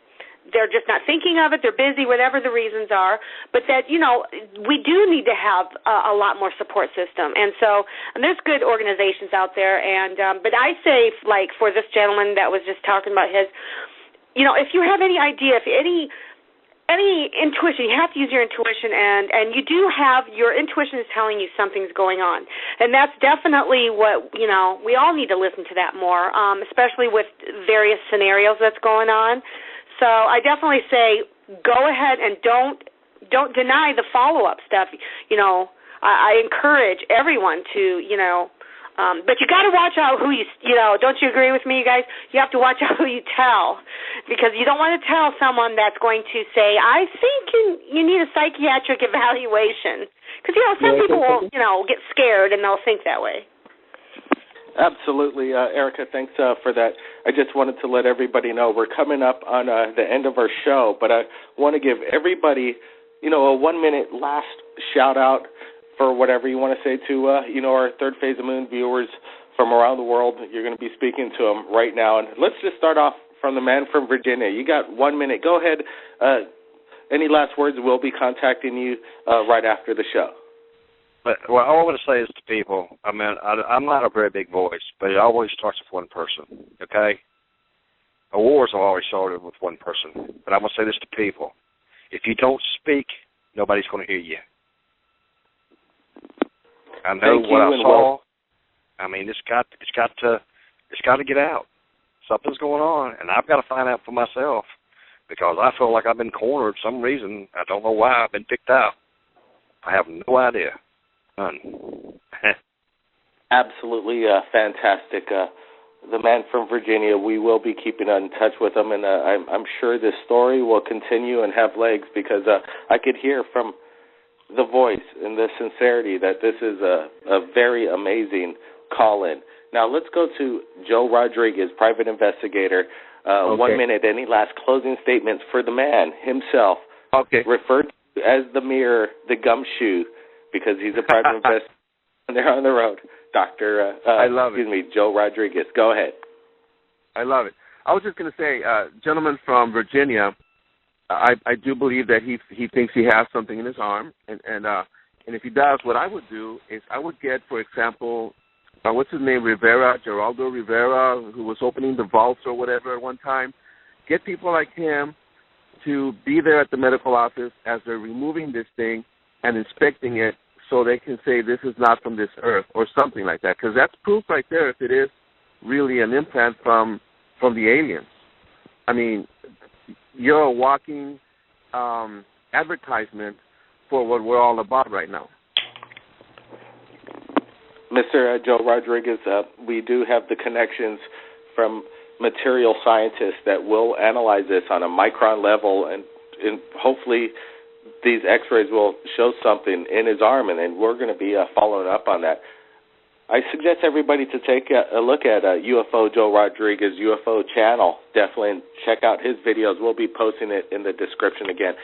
just not thinking of it, they're busy, whatever the reasons are, but that, we do need to have a lot more support system. And so there's good organizations out there, and but I say, like, for this gentleman that was just talking about his, if you have any idea, if any intuition, you have to use your intuition, and you do have, your intuition is telling you something's going on. And that's definitely what, we all need to listen to that more, especially with various scenarios that's going on. So I definitely say go ahead and don't deny the follow-up stuff. I encourage everyone to, but you got to watch out who you don't you agree with me, you guys? You have to watch out who you tell, because you don't want to tell someone that's going to say, I think you need a psychiatric evaluation. Because, some people will, get scared and they'll think that way. Absolutely. Erica, thanks for that. I just wanted to let everybody know we're coming up on the end of our show, but I want to give everybody, a 1-minute last shout-out for whatever you want to say to, our Third Phase of Moon viewers from around the world. You're going to be speaking to them right now. And let's just start off from the man from Virginia. You got 1 minute. Go ahead. Any last words? We'll be contacting you right after the show. But what I want to say is to people, I'm not a very big voice, but it always starts with one person, okay? A wars have always started with one person. But I'm going to say this to people. If you don't speak, nobody's going to hear you. I know what I saw. It's got to get out. Something's going on, and I've got to find out for myself. because I feel like I've been cornered for some reason. I don't know why I've been picked out. I have no idea. None. Absolutely fantastic. The man from Virginia, we will be keeping in touch with him, and I'm sure this story will continue and have legs, because I could hear from the voice and the sincerity that this is a very amazing call-in. Now let's go to Joe Rodriguez, private investigator. Okay. 1 minute, any last closing statements for the man himself, referred to as the mirror, the gumshoe, because he's a private investigator. They're on the road. I love it. Joe Rodriguez. Go ahead. I love it. I was just going to say, gentleman from Virginia, I do believe that he thinks he has something in his arm, and if he does, what I would do is I would get, for example, what's his name, Geraldo Rivera, who was opening the vaults or whatever at one time. Get people like him to be there at the medical office as they're removing this thing and inspecting it, so they can say this is not from this earth or something like that, because that's proof right there if it is really an implant from the aliens. I mean, you're a walking advertisement for what we're all about right now. Mr. Joe Rodriguez, we do have the connections from material scientists that will analyze this on a micron level, and hopefully these x-rays will show something in his arm, and then we're going to be following up on that. I suggest everybody to take a look at UFO Joe Rodriguez UFO channel, definitely, and check out his videos. We'll be posting it in the description again.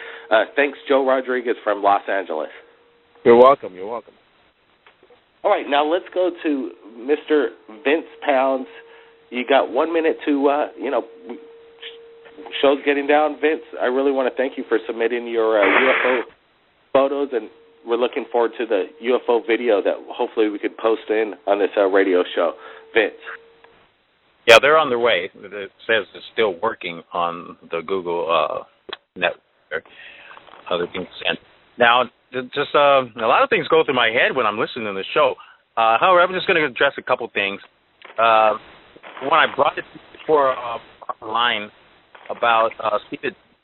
Thanks, Joe Rodriguez from Los Angeles. You're welcome. You're welcome. All right, now let's go to Mr. Vince Pounds. You got 1 minute to, show's getting down. Vince, I really want to thank you for submitting your UFO photos, and we're looking forward to the UFO video that hopefully we could post in on this radio show. Vince. Yeah, they're on their way. It says it's still working on the Google network. Other things sent. Now, just a lot of things go through my head when I'm listening to the show. However, I'm just going to address a couple things. When I brought it before online about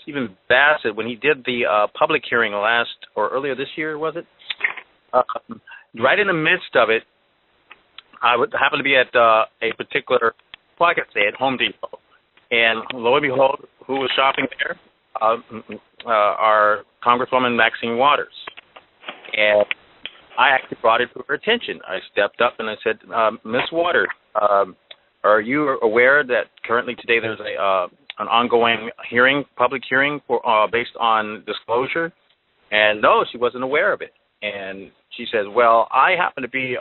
Stephen Bassett, when he did the public hearing earlier this year, was it? Right in the midst of it, I would happen to be at a particular, well, I could say, at Home Depot. And lo and behold, who was shopping there? Our Congresswoman Maxine Waters. And I actually brought it to her attention. I stepped up and I said, Miss Waters, are you aware that currently today there's an ongoing hearing, public hearing for based on disclosure? And no, she wasn't aware of it. And she says, well, I happen to be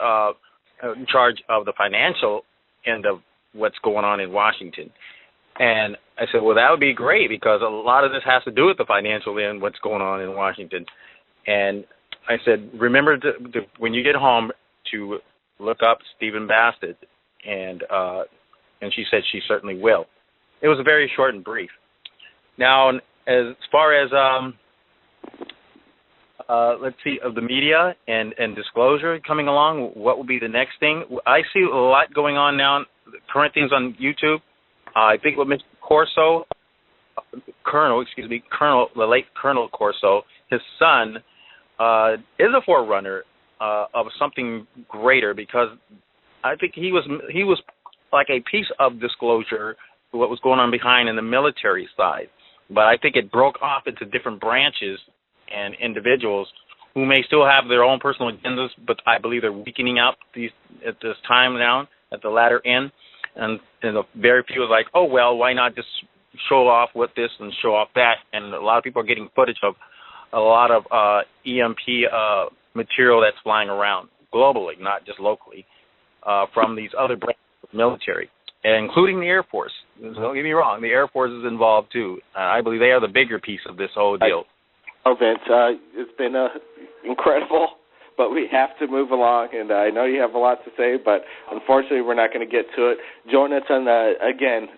in charge of the financial end of what's going on in Washington. And I said, well, that would be great, because a lot of this has to do with the financial end, what's going on in Washington. And I said, remember when you get home to look up Stephen Bassett. And she said she certainly will. It was very short and brief. Now, as far as let's see, of the media and disclosure coming along, what will be the next thing? I see a lot going on now. Current things on YouTube. I think what Mr. Corso, the late Colonel Corso, his son, is a forerunner of something greater, because I think he was like a piece of disclosure to what was going on behind in the military side. But I think it broke off into different branches and individuals who may still have their own personal agendas, but I believe they're weakening out at this time now, at the latter end. And the very few are like, oh, well, why not just show off with this and show off that? And a lot of people are getting footage of a lot of EMP material that's flying around globally, not just locally, from these other branches of the military, including the Air Force. Don't get me wrong, the Air Force is involved too. I believe they are the bigger piece of this whole deal. Vince, it's been incredible, but we have to move along, and I know you have a lot to say, but unfortunately we're not going to get to it. Join us on, again,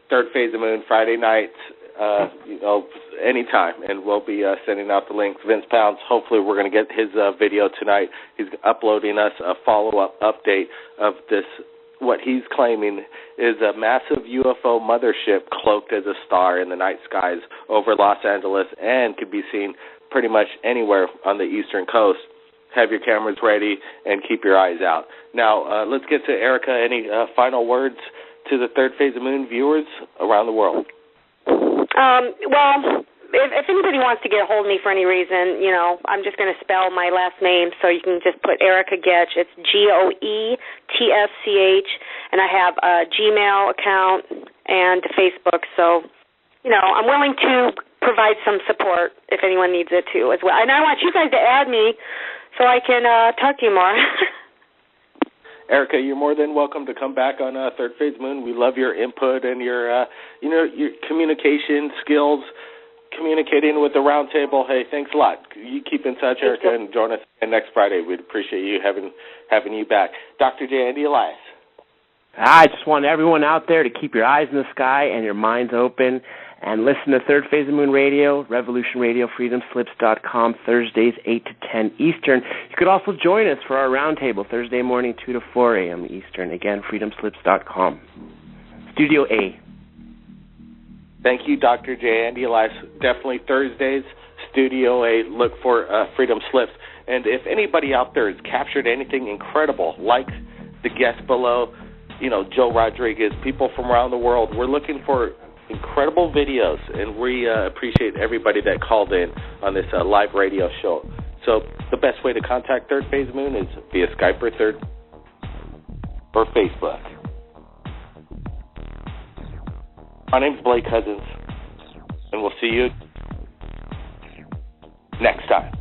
Third Phase of Moon, Friday nights, anytime, and we'll be sending out the links. Vince Pounds, hopefully we're going to get his video tonight. He's uploading us a follow-up update of this what he's claiming is a massive UFO mothership cloaked as a star in the night skies over Los Angeles and could be seen pretty much anywhere on the eastern coast. Have your cameras ready and keep your eyes out. Now, let's get to Erica. Any final words to the Third Phase of Moon viewers around the world? Well, if anybody wants to get a hold of me for any reason, you know, I'm just going to spell my last name, so you can just put Erica Getch. It's GOETSCH, and I have a Gmail account and Facebook. So, you know, I'm willing to provide some support if anyone needs it too as well. And I want you guys to add me so I can talk to you more. Erica, you're more than welcome to come back on Third Phase Moon. We love your input and your, your communication skills, communicating with the round table. Hey, thanks a lot. You keep in touch, Erica, and join us again next Friday. We'd appreciate you having you back. Dr. J. Andy Elias. I just want everyone out there to keep your eyes in the sky and your minds open and listen to Third Phase of Moon Radio, Revolution Radio, freedomslips.com, Thursdays 8 to 10 Eastern. You could also join us for our roundtable Thursday morning, 2 to 4 a.m. Eastern. Again, freedomslips.com. Studio A. Thank you, Dr. J. Andy Elias. Definitely Thursdays, Studio A. Look for Freedom Slips. And if anybody out there has captured anything incredible, like the guest below, Joe Rodriguez, people from around the world, we're looking for incredible videos, and we appreciate everybody that called in on this live radio show. So the best way to contact Third Phase Moon is via Skype or Facebook. My name's Blake Cousins, and we'll see you next time.